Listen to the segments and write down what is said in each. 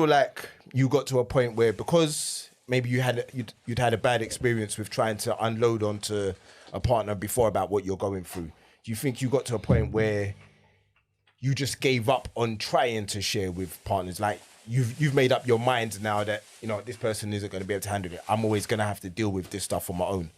feel like you got to a point where, because maybe you'd had a bad experience with trying to unload onto a partner before about what you're going through? Do you think you got to a point where you just gave up on trying to share with partners? Like you've made up your mind now that, you know, this person isn't going to be able to handle it. I'm always going to have to deal with this stuff on my own.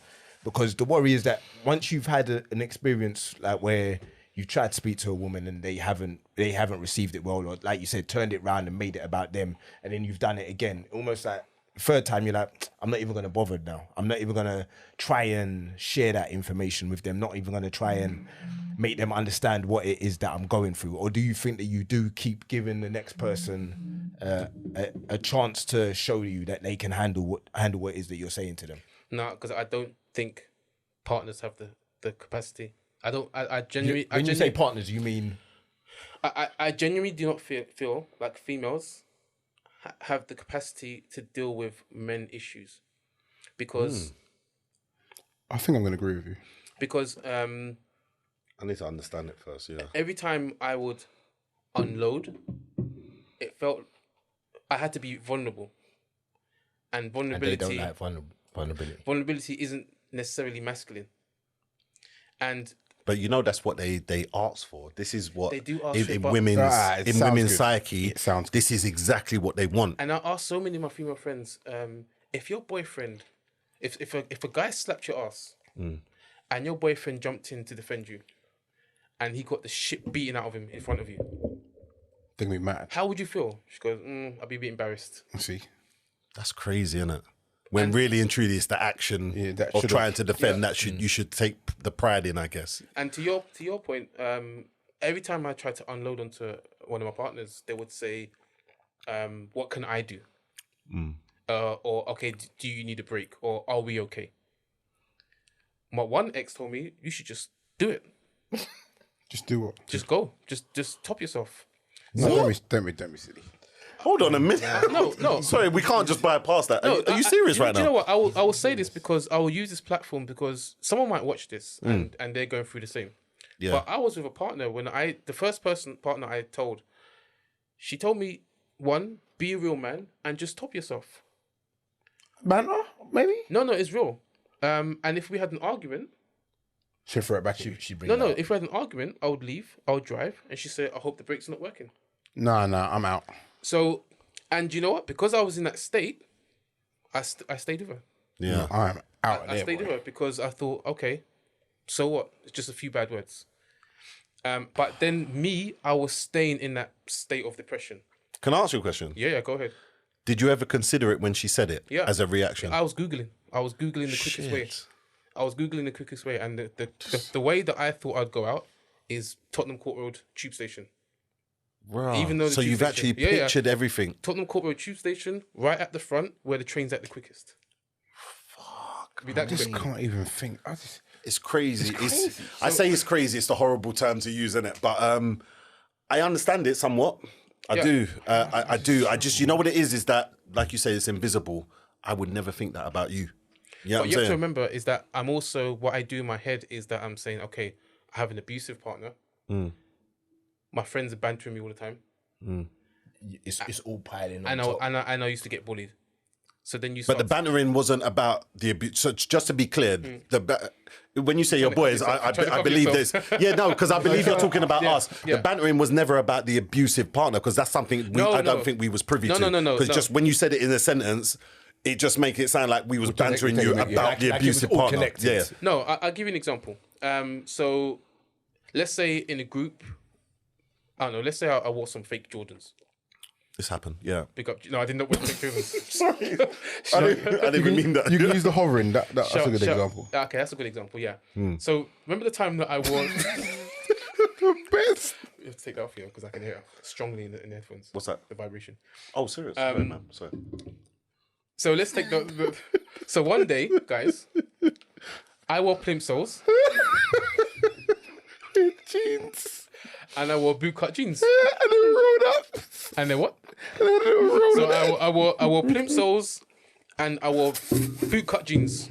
Because the worry is that once you've had an experience like where you've tried to speak to a woman and they haven't received it well, or like you said, turned it around and made it about them, and then you've done it again, almost like third time you're like, I'm not even going to bother now. I'm not even going to try and share that information with them. Not even going to try and make them understand what it is that I'm going through. Or do you think that you do keep giving the next person a chance to show you that they can handle what it is that you're saying to them? No, because I don't think partners have the capacity. I genuinely... When you say partners, you mean... I genuinely do not feel like females have the capacity to deal with men issues. Because... I think I'm going to agree with you. Because... I need to understand it first, yeah. Every time I would unload, it felt... I had to be vulnerable. And vulnerability... And they don't like vulnerability. Vulnerability isn't necessarily masculine. But you know that's what they ask for. This is what they do ask in for, women's psyche. It sounds good. This is exactly what they want. And I ask so many of my female friends, if your boyfriend, if a guy slapped your ass, and your boyfriend jumped in to defend you, and he got the shit beaten out of him in front of you, they're gonna be mad. how would you feel? She goes, I'd be a bit embarrassed. See, that's crazy, isn't it? When really and truly it's the action of trying to defend that you should take the pride in, I guess. And to your point, every time I try to unload onto one of my partners, they would say, what can I do? Or, okay, do you need a break? Or are we okay? My one ex told me, you should just do it. just do what? Just go. Just top yourself. No, don't be silly. Hold on a minute. No. Sorry, we can't just bypass that. No, are you serious right now? You know what? I will say this because I will use this platform because someone might watch this and they're going through the same. Yeah. But I was with a partner when the first partner I told, she told me, one, be a real man and just top yourself. Banter, maybe? No, it's real. And if we had an argument, she'll throw it back. She bring no. If we had an argument, I would leave. I would drive, and she said, "I hope the brakes are not working." No, I'm out. So, and you know what? Because I was in that state, I stayed with her. Yeah, I'm out. I stayed with her because I thought, okay, so what? It's just a few bad words. But then I was staying in that state of depression. Can I ask you a question? Yeah, go ahead. Did you ever consider it when she said it? Yeah. As a reaction? I was Googling the quickest way. I was Googling the quickest way, and the way that I thought I'd go out is Tottenham Court Road Tube Station. Wow. Even though so you've actually pictured everything. Tottenham Court Road Tube Station, right at the front, where the train's at the quickest. Fuck. I just can't even think. It's crazy. I say it's crazy. It's the horrible term to use, isn't it? But I understand it somewhat. I do. I do. I just, you know what it is that, like you say, it's invisible. I would never think that about you. Yeah, what you have to remember is that I'm also, what I do in my head is that I'm saying, okay, I have an abusive partner. My friends are bantering me all the time. It's all piling on top. And I used to get bullied. So then you. But the bantering wasn't about the abuse. So just to be clear, when you say your boys, I believe this. Yeah, no, because I believe you're talking about us. The bantering was never about the abusive partner, because that's something I don't think we was privy to. No. Because just when you said it in a sentence, it just make it sound like we was bantering you about the abusive partner. Connected. Yeah. No, I'll give you an example. So let's say in a group, I don't know, let's say I wore some fake Jordans. This happened, yeah. No, I did not wear fake Jordans. Sorry. I didn't even mean that. You can use the hovering. That's a good example. Okay, that's a good example, yeah. So remember the time that I wore... The best. You have to take that off here because I can hear it strongly in the headphones. What's that? The vibration. Oh, serious? Sorry, man. Sorry. So let's take the... So one day, guys, I wore plimp soles. Jeans. And I wore bootcut jeans. And they rolled up. And then what? And then they rolled So up. I wore plimp soles and I wore bootcut jeans.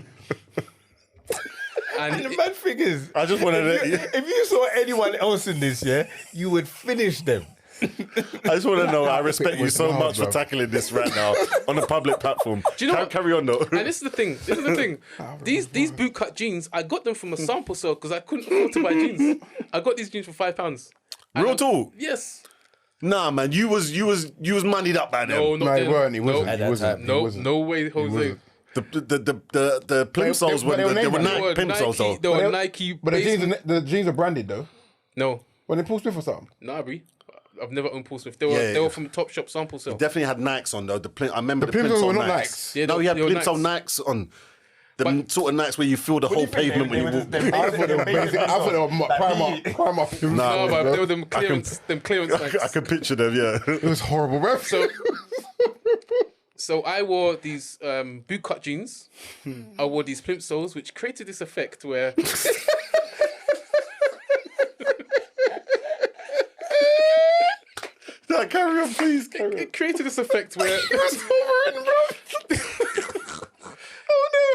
And the bad thing is, I just wanted to... if you saw anyone else in this, you would finish them. I just want to know. I respect you was so wild, much for bro. tackling this right now on a public platform. Do you know what? Carry on though. And this is the thing. These bootcut jeans, I got them from a sample sale because I couldn't afford to buy jeans. I got these jeans for £5. Real talk. Yes. Nah, man, you was moneyed up by them. No, not No, he then. weren't. He No. wasn't. At He that wasn't. time. He No, wasn't. no way, Jose. wasn't. The plimsolls were but they were they were named They Nike were plimsolls though. Nike. They were Nike. But the jeans are branded though. No, When they Paul Smith or something. nah, Brie. I've never owned Paul Smith. They were Yeah, they were yeah. from Top Shop sample sale. Definitely had Nikes on though. I remember the Plimsolls plimsoll were not Nikes. Nikes. Yeah, No, they- you had they were plimsoll Nikes. Nikes on. The sort of Nikes where you feel the whole pavement when you walk. I thought they were basic. I thought they were Primark. Nah, No, but bro. they were them clearance I Nikes. can picture them, yeah. It was horrible, bro. So I wore these bootcut jeans. I wore these plimsolls, which created this effect where Nah, carry on, please. Carry on. it created this effect where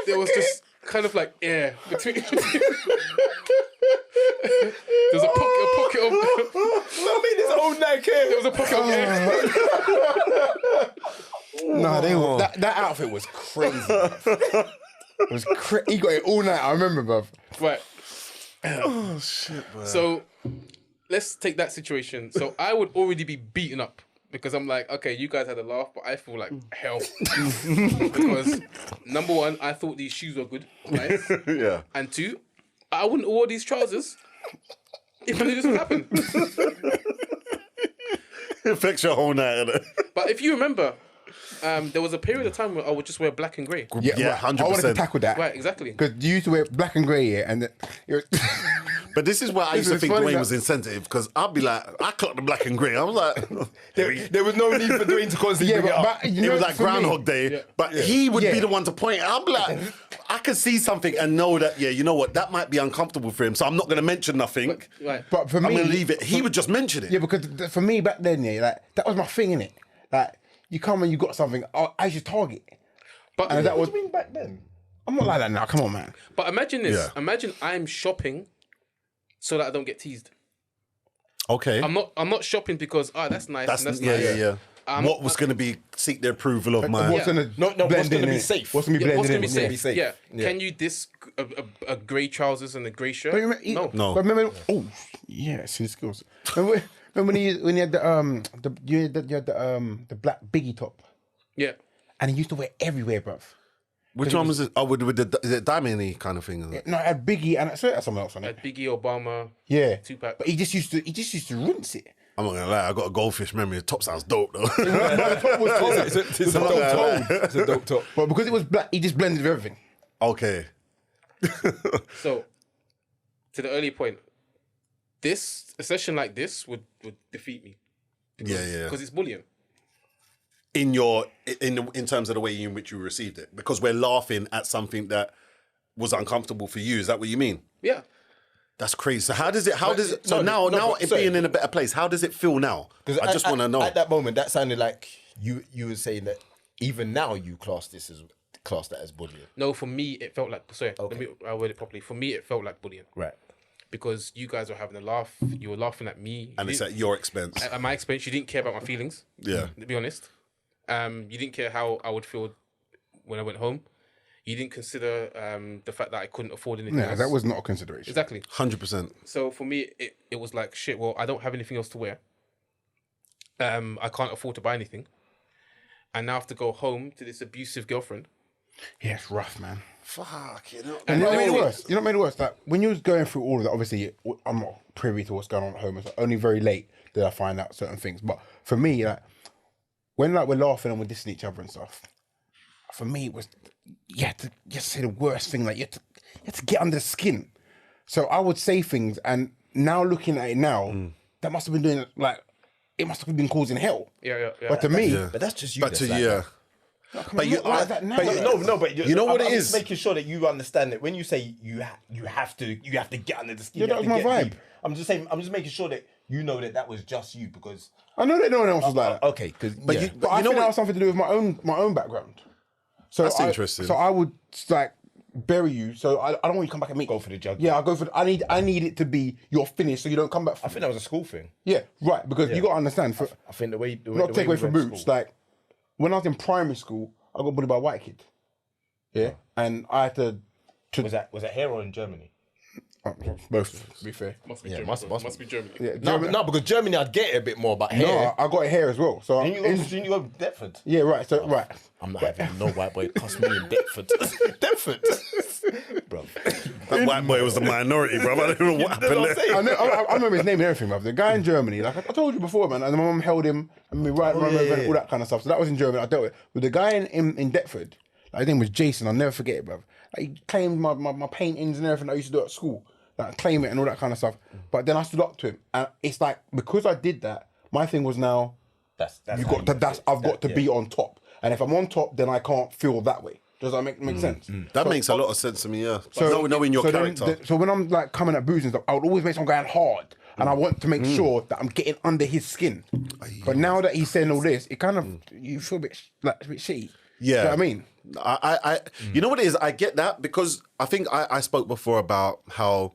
there was just kind of like air between. There was a pocket of. I made his own Nike. There was a pocket of air. Nah, they were, that outfit was crazy. It was he got it all night. I remember, bro. Right. Oh shit, man. So let's take that situation. So I would already be beaten up because I'm like, okay, you guys had a laugh, but I feel like hell. Because number one, I thought these shoes were good, right? Yeah. And two, I wouldn't have wore these trousers if none of this had happened. It affects your whole night, innit? But if you remember, there was a period of time where I would just wear black and grey. Yeah, right. I wanted to 100%. tackle that. Right, exactly. Because you used to wear black and grey, and it was But this is where I used to It's think funny Dwayne that- was insensitive because I'd be like, I clocked the black and grey. I was like, There was no need for Dwayne to constantly yeah, bring it up. but you it know, was like for me- Groundhog Day, but he would be the one to point it. I'd be like, I could see something and know that, yeah, you know what, that might be uncomfortable for him, so I'm not going to mention nothing. Right. But for I'm me, going to leave it. He would just mention it. yeah, because for me back then, yeah, like that was my thing, innit? Like you come and you got something, I should target. But And that was mean back then? I'm not like that now. Come on, man. but imagine this. Yeah. Imagine I'm shopping so that I don't get teased. Okay. I'm not shopping because that's nice. That's, and that's yeah, nice. yeah, yeah. What was going to be seek the approval of my... What's Yeah. gonna No, what's blend gonna in be it? safe? What's gonna be Yeah, what's blended gonna in? be Be safe? safe. Yeah. Yeah. Can you diss a grey trousers and a grey shirt? But remember, No. But remember, yeah, see skills. Remember when he had the black Biggie top, Yeah. and he used to wear it everywhere, bruv. Which one was it? Oh, with the is it diamond-y kind of thing? Is it? No, it had Biggie and I saw it had someone else on it. Had Biggie, Obama. Yeah, Tupac. But he just used to rinse it. I'm not gonna lie, I got a goldfish memory. The top sounds dope though. The top was cold. It's a dope top. It's a dope top. But because it was black, he just blended with everything. Okay. So, to the earlier point, a session like this would defeat me. Yeah. Because it's bullying. In terms of the way in which you received it, because we're laughing at something that was uncomfortable for you. Is that what you mean? Yeah. That's crazy. So how does it? So no, now but it sorry. being in a better place. How does it feel now? I just want to know. At that moment, that sounded like you were saying that even now you class that as bullying. No, for me, it felt like... Sorry, I word it properly. For me, it felt like bullying. Right. Because you guys were having a laugh. You were laughing at me. And You it's didn't- at your expense. at my expense, you didn't care about my feelings. Yeah. To be honest. You didn't care how I would feel when I went home. You didn't consider the fact that I couldn't afford anything Yeah, else. that was not a consideration. Exactly. 100%. So for me, it was like, shit, well, I don't have anything else to wear. I can't afford to buy anything. And now I have to go home to this abusive girlfriend. Yeah, it's rough, man. Fuck, you know. And you know what made it no, worse? You know what made it worse? Like when you was going through all of that, obviously I'm not privy to what's going on at home. It's only very late did I find out certain things. But for me, like when like we're laughing and we're dissing each other and stuff, for me it was you had to just say the worst thing. Like you had to get under the skin. So I would say things, and now looking at it now, that must have been doing like it must have been causing hell. Yeah. But to me, But that's just you. But that's to like yeah. that. but you- like that now. But You know what I'm it just is? making sure that you understand that when you say you have to get under the skin. Yeah, you have that was to my get vibe. deep. I'm just making sure that you know that was just you because I know that no one else was like that. okay, because But But I think that was something to do with my own background. So That's I, interesting. So I would like bury you, so I don't want you to come back and meet. Go for the judgment. Yeah, I go for. I need it to be you're finished, so you don't come back. I think that was a school thing. Yeah, right. Because you got to understand. For, I think the way not the take way away from we went to Boots. school- Like when I was in primary school, I got bullied by a white kid. Yeah, and I had to was that here or in Germany? both. To be fair. Must be Yeah, Germany. must- Must be Germany. Yeah, No, Germany- no, because Germany I'd get it a bit more, but here. no, I got it here as well. So Didn't you go to Deptford? yeah, right. So right. I'm not having no white boy cuss me in Deptford. Deptford, bro. That white boy was the minority, bro. I don't know what happened what I'm there. saying. I remember his name and everything, bruv. The guy in Germany, like I told you before, man, and my mum held him and we run over and all that kind of stuff. So that was in Germany. I dealt with the guy in Deptford. Like, his name was Jason. I'll never forget it, bruv. Like, he claimed my paintings and everything I used to do at school. Like claim it and all that kind of stuff. But then I stood up to him, and it's like because I did that, my thing was now That's you how got to. That's I've got to be on top, and if I'm on top, then I can't feel that way. Does that make sense? That makes a lot of sense to me, yeah. Knowing your character. So when I'm like coming at Boots and stuff, I would always make someone going hard, and I want to make sure that I'm getting under his skin. But now that he's saying all this, it kind of you feel a bit shitty. Yeah. Do you know what I mean? I you know what it is? I get that because I think I spoke before about how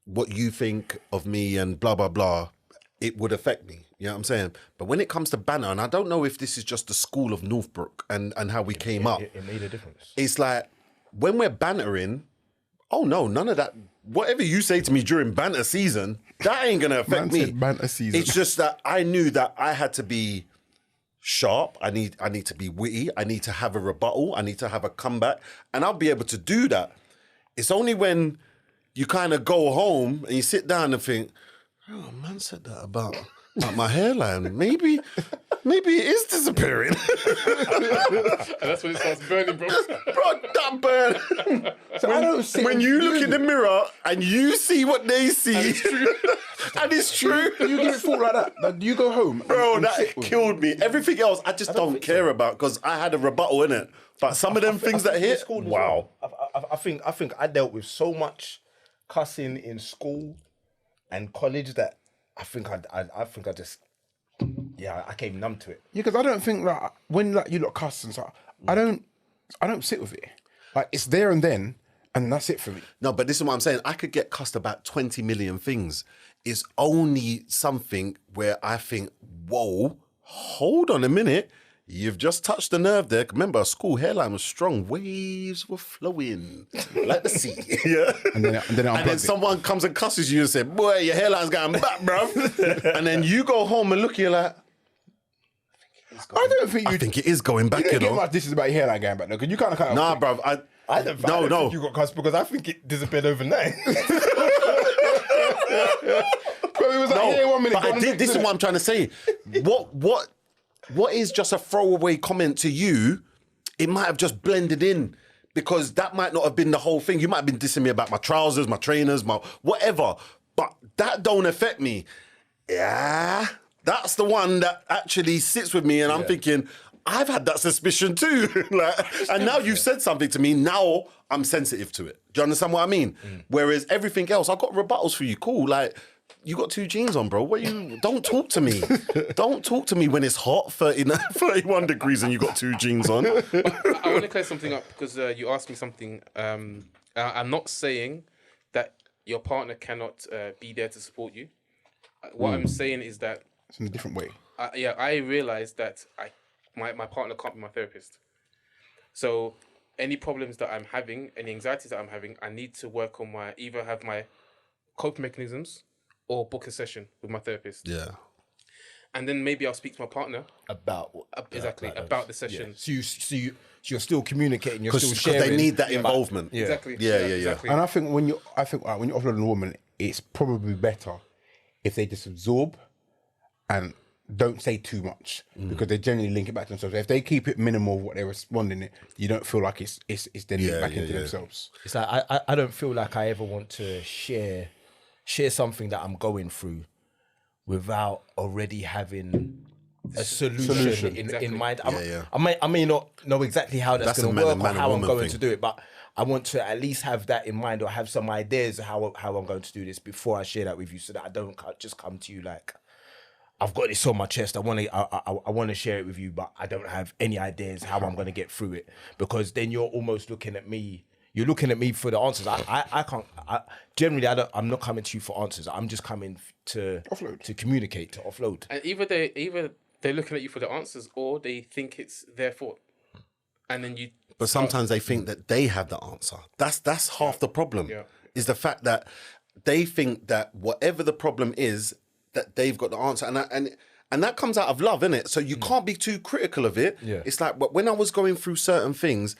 what you think of me and blah, blah, blah, it would affect me. You know what I'm saying? But when it comes to banter, and I don't know if this is just the school of Northbrook and how we came up, It made a difference. it's like when we're bantering, oh no, none of that. Whatever you say to me during banter season, that ain't gonna affect Man me. said banter season. It's just that I knew that I had to be sharp. I need to be witty. I need to have a rebuttal. I need to have a comeback, and I'll be able to do that. It's only when you kind of go home and you sit down and think, oh, man said that about my hairline. Maybe it is disappearing. And that's when it starts burning, bro. Bro, that burn. So I don't sit When and you feel look in it. the mirror and you see what they see, and it's true. You give it thought like that. Like, you go home, Bro, and that sit with killed me. Everything else, I just don't care about because I had a rebuttal in it. But some of them things that hit, School as wow. well. I think I dealt with so much cussing in school and college that I think I just I came numb to it. Yeah, because I don't think like when like you lot cuss and stuff, I don't sit with it. Like it's there and then, and that's it for me. No, but this is what I'm saying. I could get cussed about 20 million things. It's only something where I think, whoa, hold on a minute. You've just touched the nerve there. Remember, our school hairline was strong. Waves were flowing like the sea. Yeah. And then And then unplugged it. someone comes and cusses you and says, boy, your hairline's going back, bruv. And then you go home and look, you're like, I don't think you. I think it is going back, you you don't get know. much this is about your hairline going back though, because you kind of Nah, bruv. I don't think you got cussed because I think it disappeared overnight. Bro, it was like here 1 minute. but gone I the did, next this is minute. what I'm trying to say. What is just a throwaway comment to you? It might have just blended in because that might not have been the whole thing. You might have been dissing me about my trousers, my trainers, my whatever. But that don't affect me. Yeah, that's the one that actually sits with me, and I'm thinking, I've had that suspicion too. And now you've said something to me. Now I'm sensitive to it. Do you understand what I mean? Whereas everything else, I've got rebuttals for you. Cool, like. You got 2 jeans on, bro. What you? Don't talk to me. Don't talk to me when it's hot, 31 degrees, and you got 2 jeans on. I want to clear something up because you asked me something. I'm not saying that your partner cannot be there to support you. What I'm saying is that It's in a different way. I realized that my partner can't be my therapist. So any problems that I'm having, any anxieties that I'm having, I need to work on either have my coping mechanisms or book a session with my therapist. Yeah. And then maybe I'll speak to my partner about about the session. So you're still communicating. You're still Because sharing. they need that involvement. Exactly. Yeah. Exactly. And I think when you offload on a woman, it's probably better if they just absorb and don't say too much because they generally link it back to themselves. If they keep it minimal, what they're responding it, you don't feel like it's then linked back into themselves. It's like I don't feel like I ever want to share something that I'm going through without already having a solution in mind. I may not know exactly how that's That's going a to man work and or how I'm woman going thing. to do it, but I want to at least have that in mind or have some ideas of how I'm going to do this before I share that with you, so that I don't just come to you like I've got this on my chest. I want to share it with you, but I don't have any ideas how I'm going to get through it, because then you're almost looking at me. You're looking at me for the answers. I can't. Generally, I'm not coming to you for answers. I'm just coming to Offload. to communicate, to offload. And either they're looking at you for the answers, or they think it's their fault, and then you. But sometimes they think that they have the answer. That's half the problem. Yeah. Is the fact that they think that whatever the problem is, that they've got the answer, and that comes out of love, innit? So you can't be too critical of it. Yeah. It's like when I was going through certain things,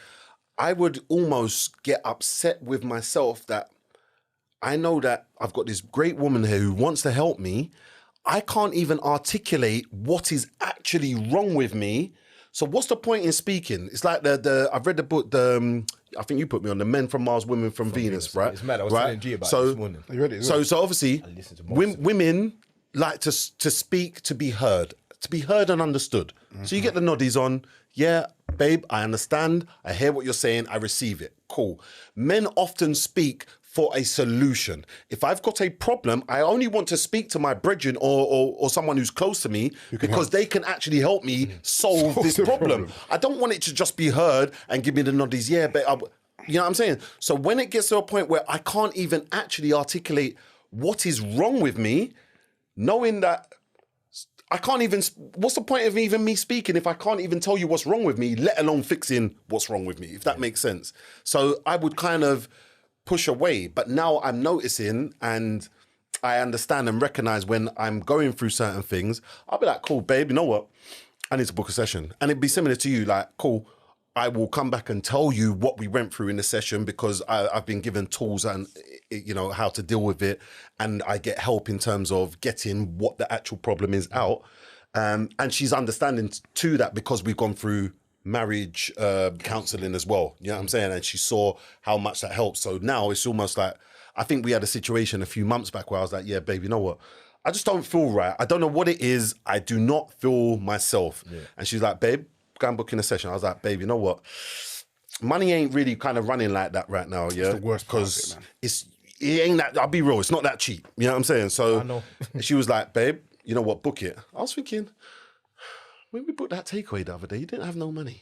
I would almost get upset with myself that I know that I've got this great woman here who wants to help me. I can't even articulate what is actually wrong with me. So what's the point in speaking? It's like I've read the book, I think you put me on, The Men from Mars, Women from Venus, right? It's mad. I was right? telling G about it this morning. You read it? So obviously, listened to most of it. women like to speak, to be heard and understood. So you get the noddies on, yeah, babe, I understand, I hear what you're saying, I receive it, cool. Men often speak for a solution. If I've got a problem, I only want to speak to my brethren or someone who's close to me because they can actually help me solve this the problem. problem. I don't want it to just be heard and give me the noddies, yeah, but you know what I'm saying? So when it gets to a point where I can't even actually articulate what is wrong with me, knowing that I can't even, what's the point of even me speaking if I can't even tell you what's wrong with me, let alone fixing what's wrong with me, if that makes sense. So I would kind of push away, but now I'm noticing and I understand and recognize when I'm going through certain things, I'll be like, cool, babe, you know what? I need to book a session. And it'd be similar to you, like, cool, I will come back and tell you what we went through in the session because I've been given tools and, you know, how to deal with it. And I get help in terms of getting what the actual problem is out. And she's understanding to that because we've gone through marriage counselling as well. You know what I'm saying? And she saw how much that helps. So now it's almost like, I think we had a situation a few months back where I was like, yeah, babe, you know what? I just don't feel right. I don't know what it is. I do not feel myself. Yeah. And she's like, babe, go and book in a session. I was like, babe, you know what? Money ain't really kind of running like that right now. Yeah. It's the worst part of it, Because man. it ain't that, I'll be real, it's not that cheap. You know what I'm saying? So I know. she was like, babe, you know what? Book it. I was thinking, when we booked that takeaway the other day, you didn't have no money.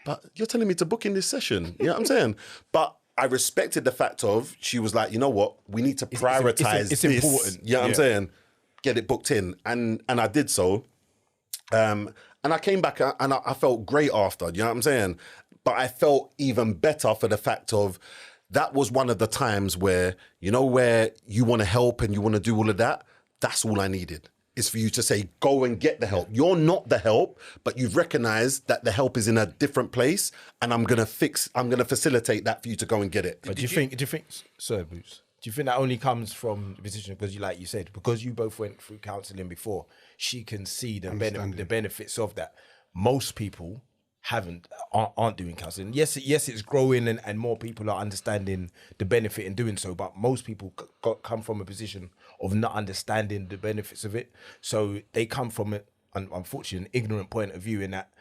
But you're telling me to book in this session. You know what I'm saying? But I respected the fact of, she was like, you know what? We need to prioritize it's this. important. You know what I'm Yeah. saying? Get it booked in. And I did so. And I came back and I felt great after, you know what I'm saying? But I felt even better for the fact of, that was one of the times where, you know, where you want to help and you want to do all of that. That's all I needed. Is for you to say, go and get the help. You're not the help, but you've recognized that the help is in a different place, and I'm gonna facilitate that for you to go and get it. But do you think, sorry, Boots, do you think that only comes from the position because you, like you said, because you both went through counselling before, she can see the benefits of that. Most people aren't doing counselling. Yes, it's growing and more people are understanding the benefit in doing so, but most people come from a position of not understanding the benefits of it. So they come from unfortunately an ignorant point of view in that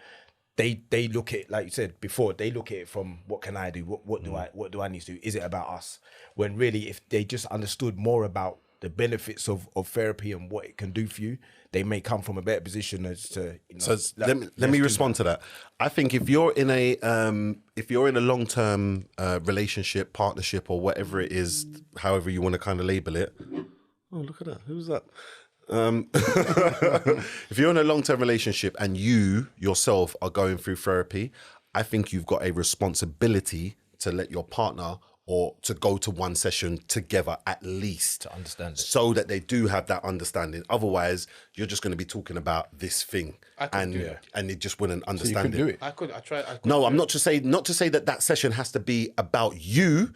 they look at it, like you said before, they look at it from what can I do? What do I need to do? Is it about us? When really, if they just understood more about the benefits of therapy and what it can do for you, they may come from a better position as to. You know, So let me respond to that. I think if you're in a long-term relationship, partnership, or whatever it is, however you want to kind of label it. Oh, look at that! Who's that? If you're in a long-term relationship and you yourself are going through therapy, I think you've got a responsibility to let your partner or to go to one session together at least. To understand it. So that they do have that understanding. Otherwise, you're just going to be talking about this thing. And they just wouldn't understand do it. I tried. No, I'm not to say that session has to be about you,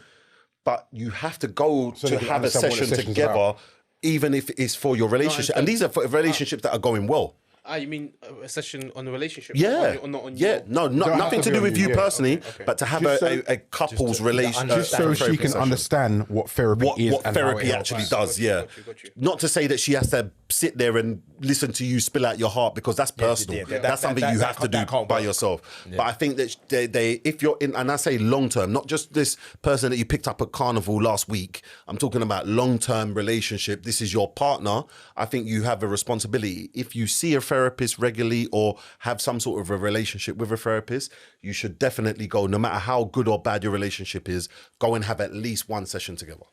but you have to go So to they can have a understand what the session session's together, about. even if it's for your relationship. And these are for relationships that are going well. You mean a session on a relationship? Yeah, Or not on yeah. your... No, Don't have nothing to to be do on with you, you yeah. personally, Okay. but to have Just a couple's relation. just so she therapy can session. understand what therapy is What and how therapy it helps. actually does, yeah. got you. Not to say that she has to sit there and listen to you spill out your heart, because that's personal. That's something you have to do by yourself. But I think that they, if you're in, and I say long term, not just this person that you picked up at Carnival last week. I'm talking about long term relationship. This is your partner. I think you have a responsibility. If you see a therapist regularly or have some sort of a relationship with a therapist, you should definitely go, no matter how good or bad your relationship is, go and have at least one session together.